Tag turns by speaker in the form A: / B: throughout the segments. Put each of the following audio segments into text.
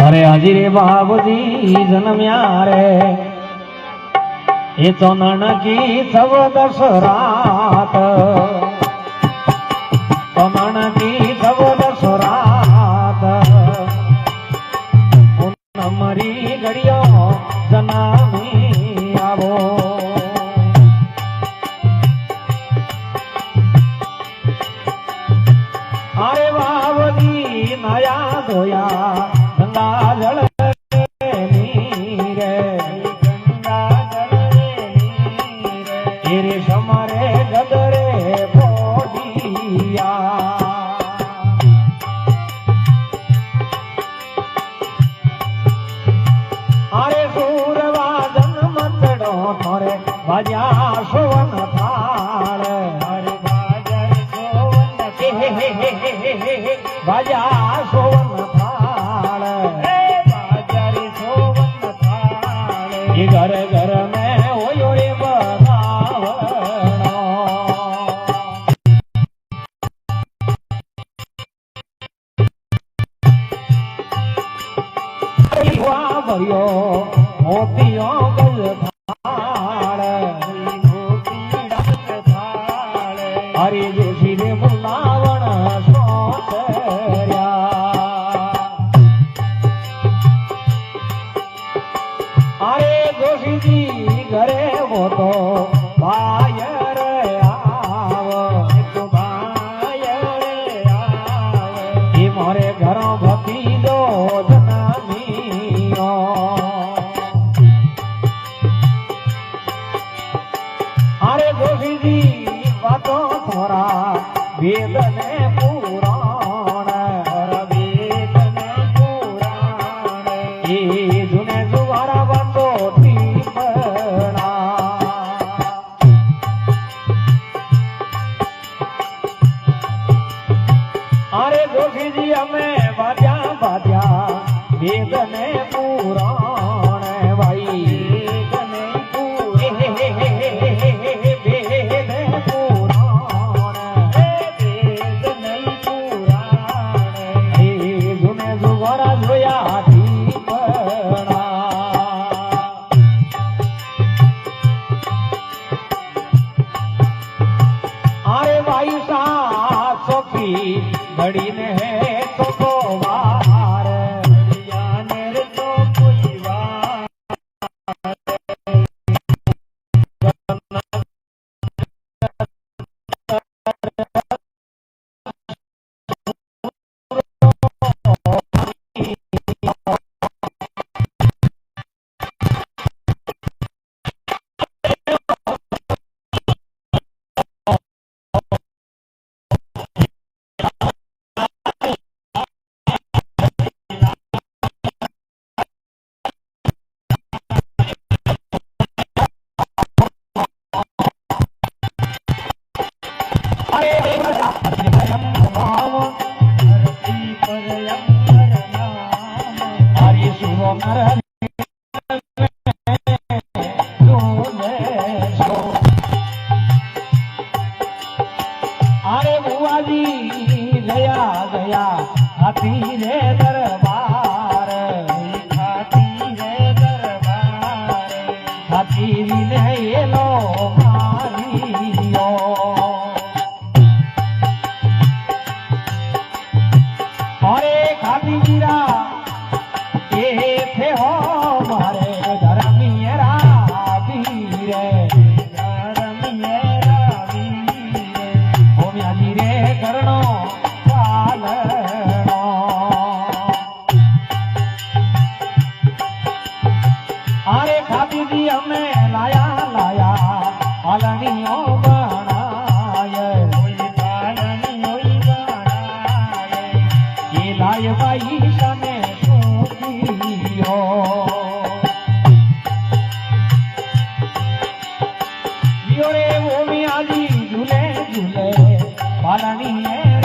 A: अरे हाजी रे बाबूजी जन्म्या रे ये तो ननकी 14 रात तो ननकी 14 रात मरी घड़ियो जनामी आवो अरे बाबूजी नया धोया गंगा जल समरे गदरे बोडिया अरे सूरवादन मतड़ो थोरे बाजा सोवन थाल अरे बाजा सोवन बाजा सोवन थाल बाजा सोवन थाल घर घर में होयो रे भरियो मोतियों गल थाल हरि देसी रे बुलावण सोतर्या अरे जोशी जी घरे वो तो बायर आव तो बायर आव ये मोरे घरों भतीजो अरे जोशी जी बातों थोड़ा वेद ने पुराण वेद ने पुराण ये जुने जुगारा बातों टीपना अरे जोशी जी हमें बाजा बाजा वेद ने पुराण भाई घड़ी ने है तो वार तो कोई वार अरे बुआजी गया गया हाथी रे दरबार हाथी रे दरबार हाथी ने ये लो मारियो अरे खाती गिरा ये थे हो मारे घर मेरा वीर घर मेरा वीर होम्या जी रे करणो पालनो अरे खाती जी हमें लाया लाया पालनियों बनाय पालनियों बनाय ये लाय बाई सने सूतियो रे वो मिया जी झूले झूले पालनी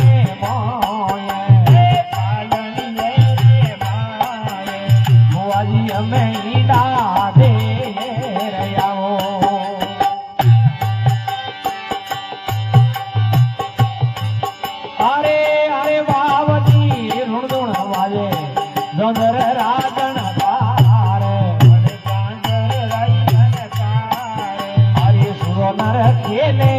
A: रे माये पालनी रे माये बुआ जी हमें ईदा दे रयाओ अरे अरे बाबा जी रुण रुण वाजे જોદર રાજણ તારે હરે સુરો નર ખેલે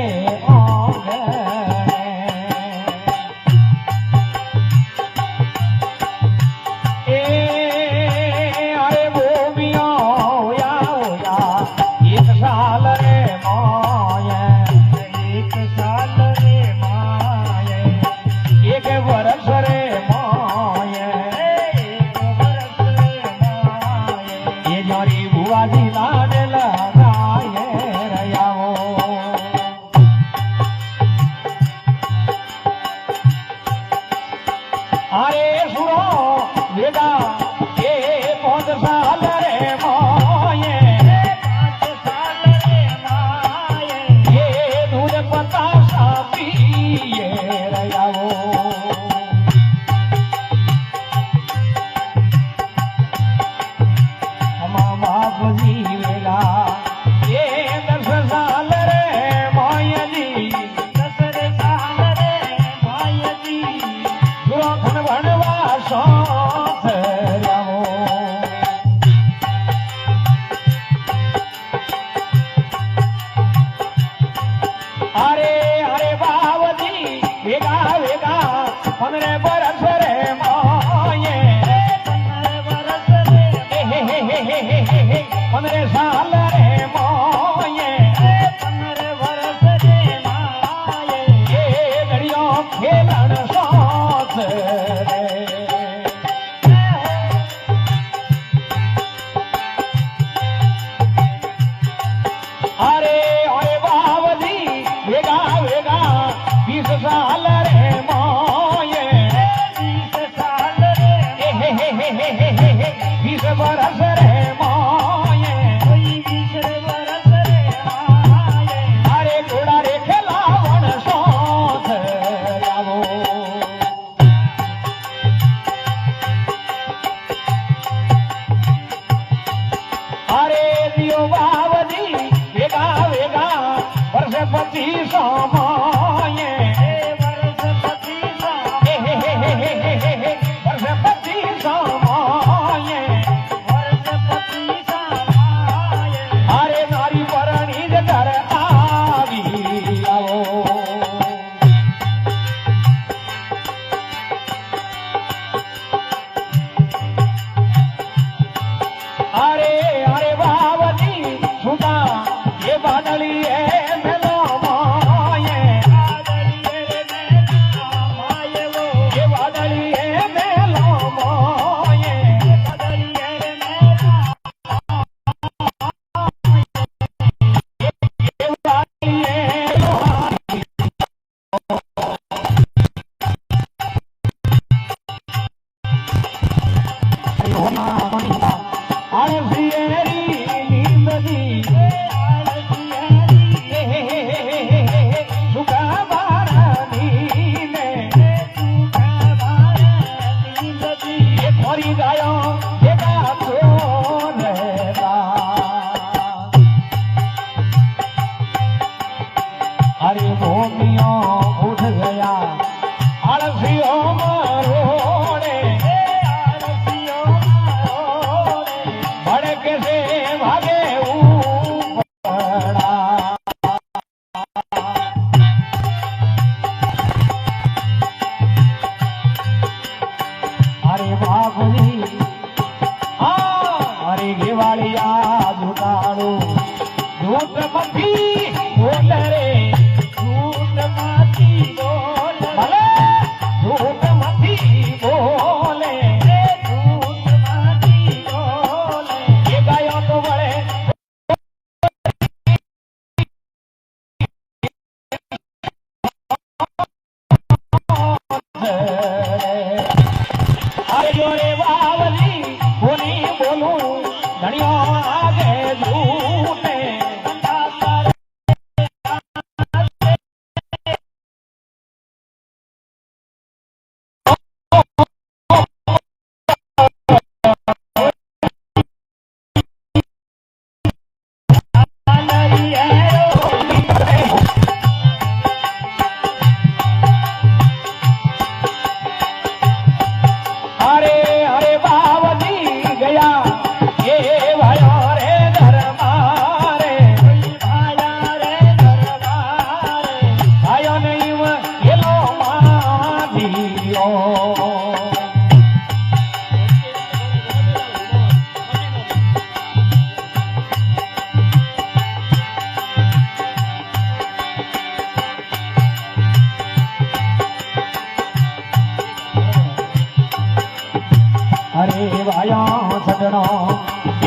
A: અરે વાયો સજણો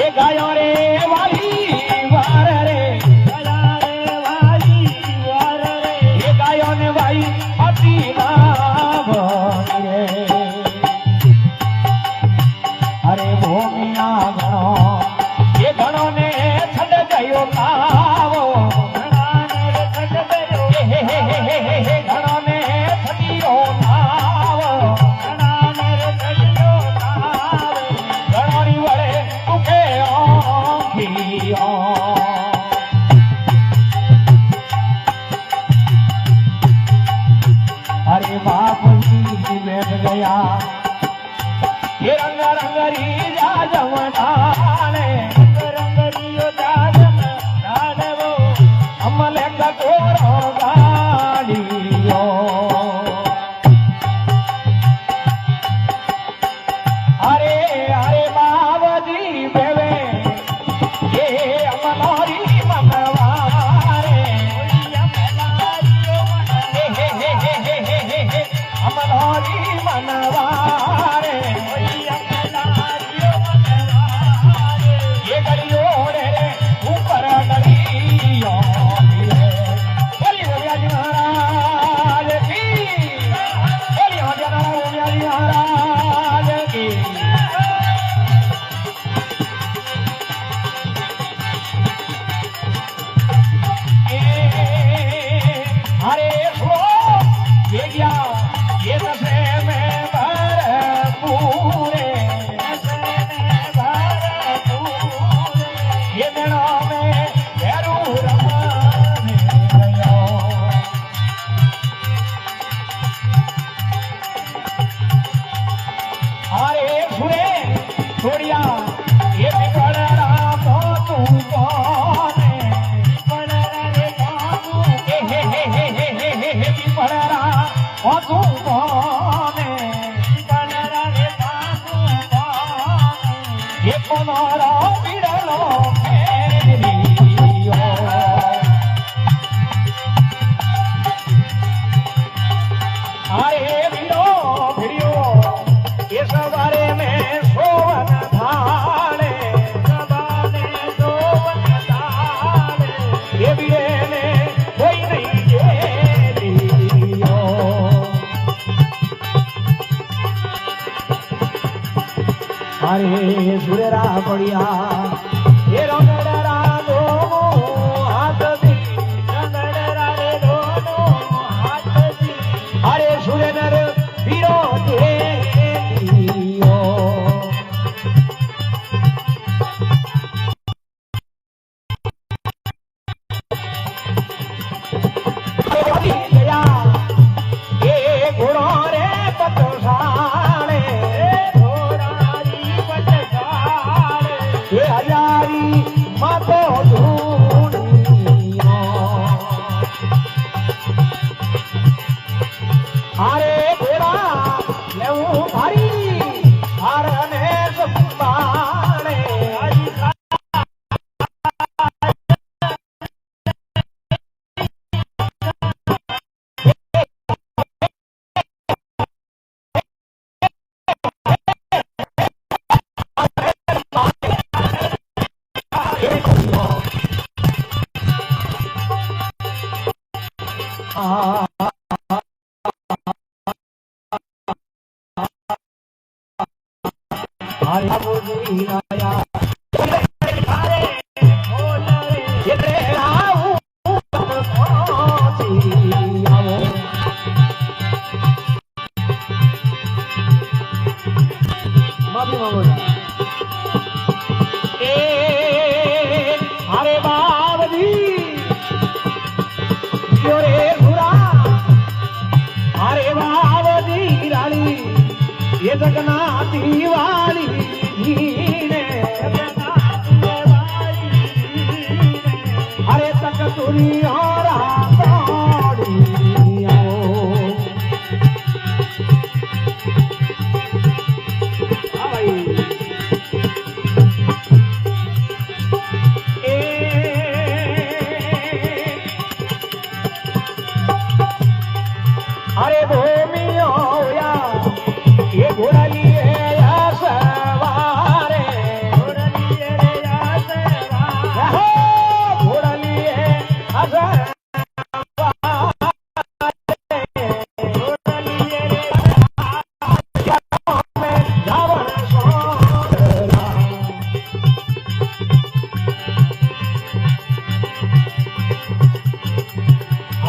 A: એ ગાયો રે વાલી વાર રે ગાયા રે વાલી વાર રે એ ગાયો ને વાઈ અતિ લાભ રે અરે ભૂમિયા ગણો એ ગણો ને છડ ગયો લાવો ગણો ને છડ ગયો ગણો ને છડિયો લાવો अरे बाप जी बैठ गया ये रंग रंगरी जमनाने रंगरियो जमनाने वो अमले कटोरो गालियो अरे अरे बाबजी बेवे ये अमलोरी मनवारे अमलोरी मनवारे ये गलियों रे ऊपर गलियों बोलिए भैया जी महाराज की बोलिए भैया जी महाराज की अरे सुनो बेगिया ये नशे में भरपूरे ये मेलों में भैरू रमने गयो अरे सुने छोड़िया ये बिगड़ना तो तू कौन पड़रा वासु कोने पड़रा रे वासु कोने ये कोनोरा बिड़लो फेरियो अरे बिड़ो भिड़ियो ये सवारे में सोवन थाले सवारे सोवन थाले ये बिड़े में कोई नहीं अरे सुरेरा पड़िया ये रंगड़रा दोनों हाथ दी रंगड़रा रे दोनों हाथ दी अरे सुरेनर वीरो देलियो गया ये घोड़ो रे पतसाले ये हजारी मातो ढूंढियो अरे घोड़ा लेऊ भारी हारने संभाले अरे बाबजी अरे बाबजी रानी ये जगन्नाथी वाली धीने अरे तक तुरी और भाई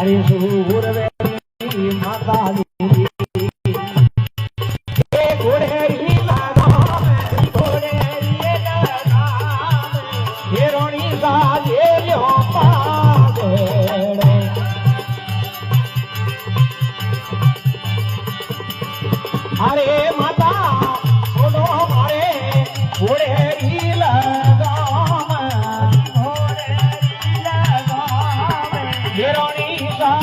A: મારી સુરવેરી માતાજી એ ઘોડેરી લાગામે ઘોડેરી લાગામે એ રોણી સાજે લ્યો પાગડે અરે માતા છોડો મારે ઘોડેરી લગામે ઘોડેરી લગામે એ રોણી સા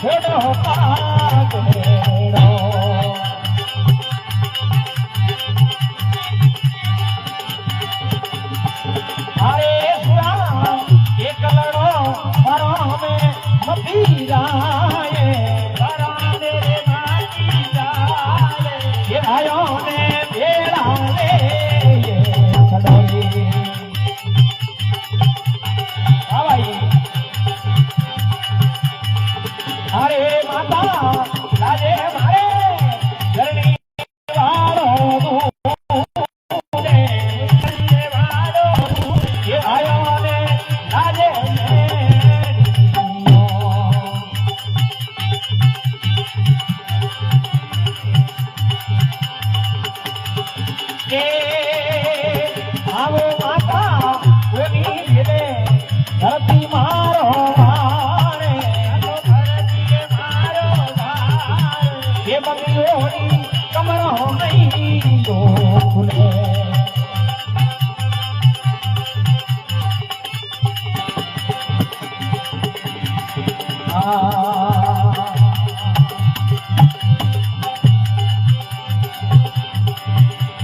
A: છોડો પાગડે अरे सुरा एक लड़ो मरो में मती जाए बराने रे माती जाए ये भाइयों ने भेड़ा रे ये छड़ोली हाँ भाई अरे माता राजे मारे धरनी वालों आवो माता कोनी मिले धरती मारो मारे धरती मारो मारे ये बंगलोनी कमरो नहीं दो खुले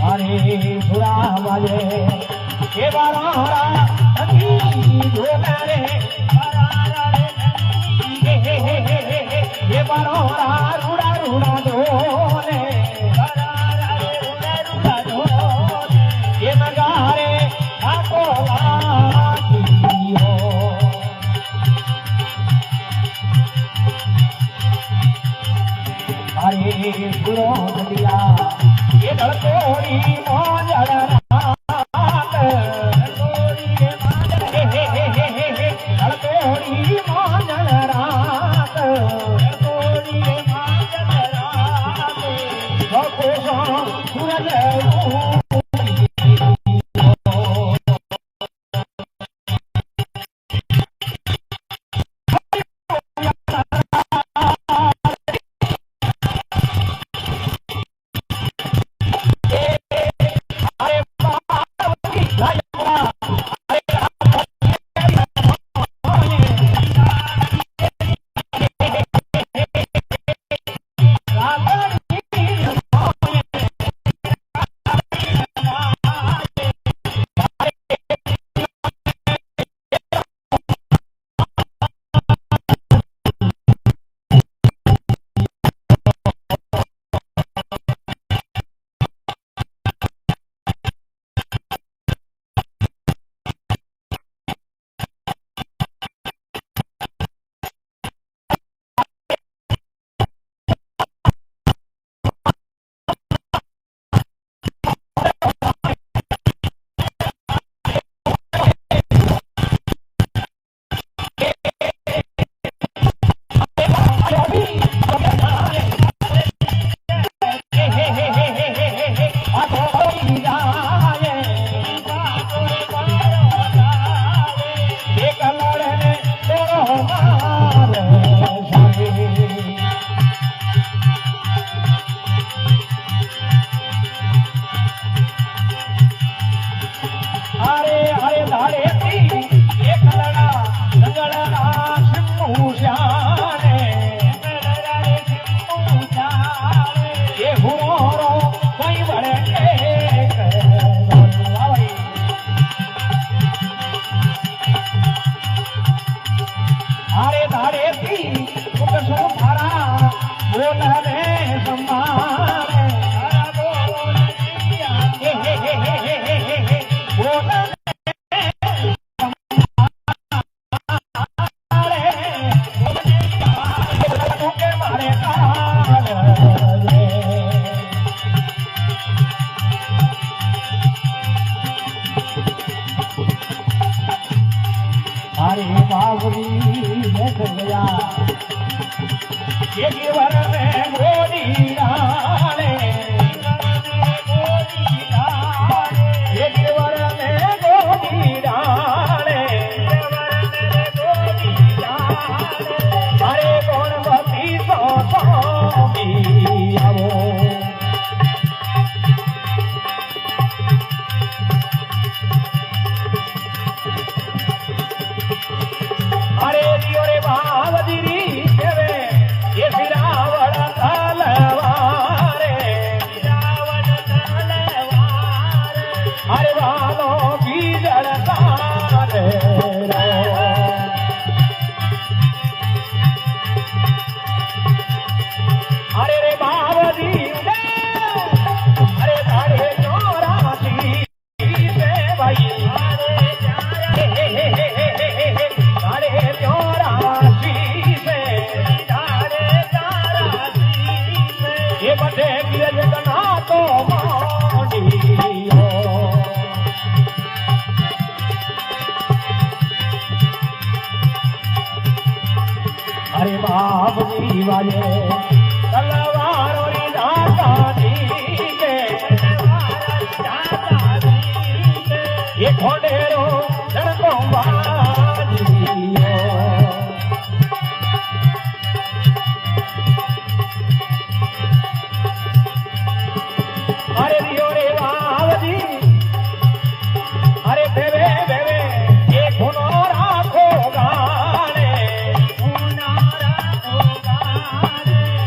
A: अरे बुरा वाले ये बारा नदी धोना रे ये बारा रूड़ा रूड़ा धोने रूड़ा धोने ये नगारे आको लागियो अरे बुरो दिया ये लड़कोरी मोजड़ रात लड़कोरी मोजड़ रात लड़कोरी मोजड़ रात भको सूरज बावरी बैठ गया एक वर में गोदी डाले एक वर में गोदी डाले अरे गणपति स्वामी आवो अरे दियो रे भावदीरी केवे ये सिरावड़ तलवारे अरे वालो की जड़कारे अरे रे भावदी अरे साढ़े 84 से भाई बटे गिरज गना तो मांडियो अरे बाप जी वाले तलवार और दाता जी के ये खोडेरो लड़को बाजियो अरे दियो रे बावजी अरे बेबे बेबे ये खुनो राखो गाने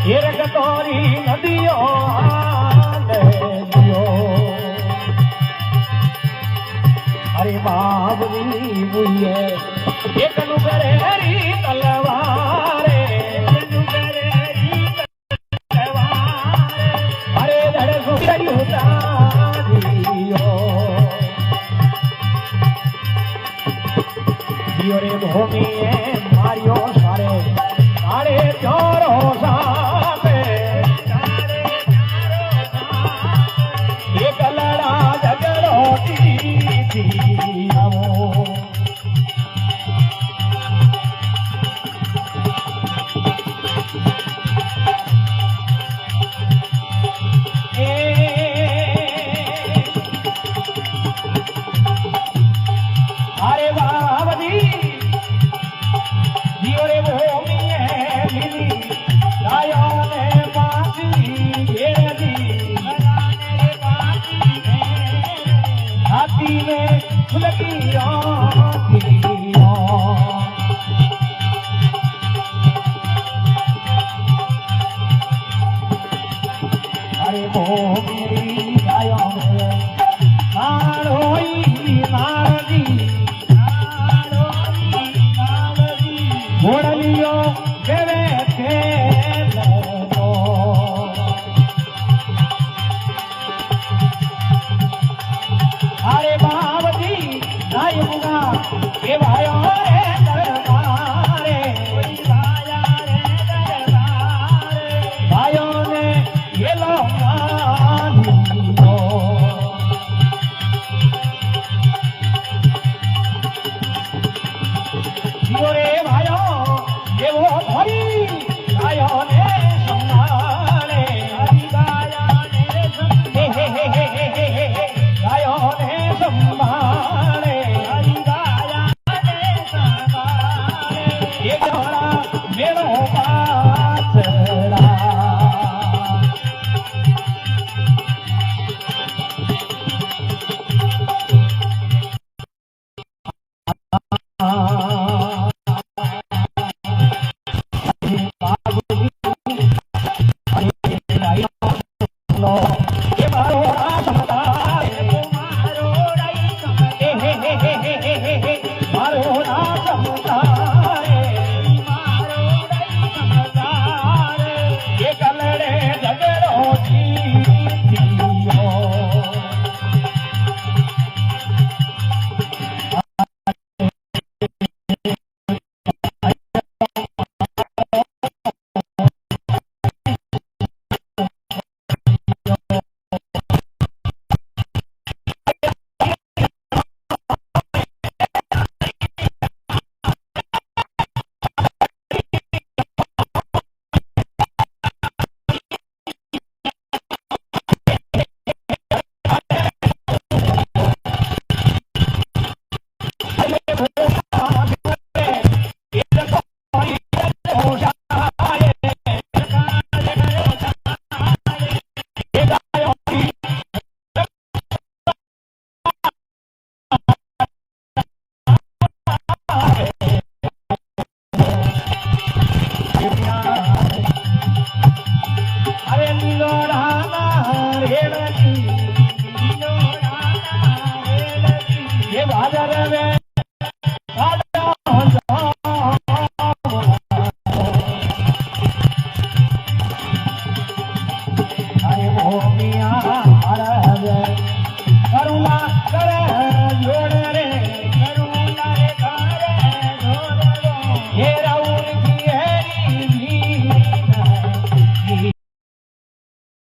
A: ये रगतोरी नदियों आने दियो अरे बावजी बुझे ये कनु करेरी तलवारे रे भूमि मारियो सारे साढ़े 4 एक लड़ा झगड़ो अरे बाबी दियो रे भूमि मिली गायों ने मासी घेरी हाथी ने फुलकी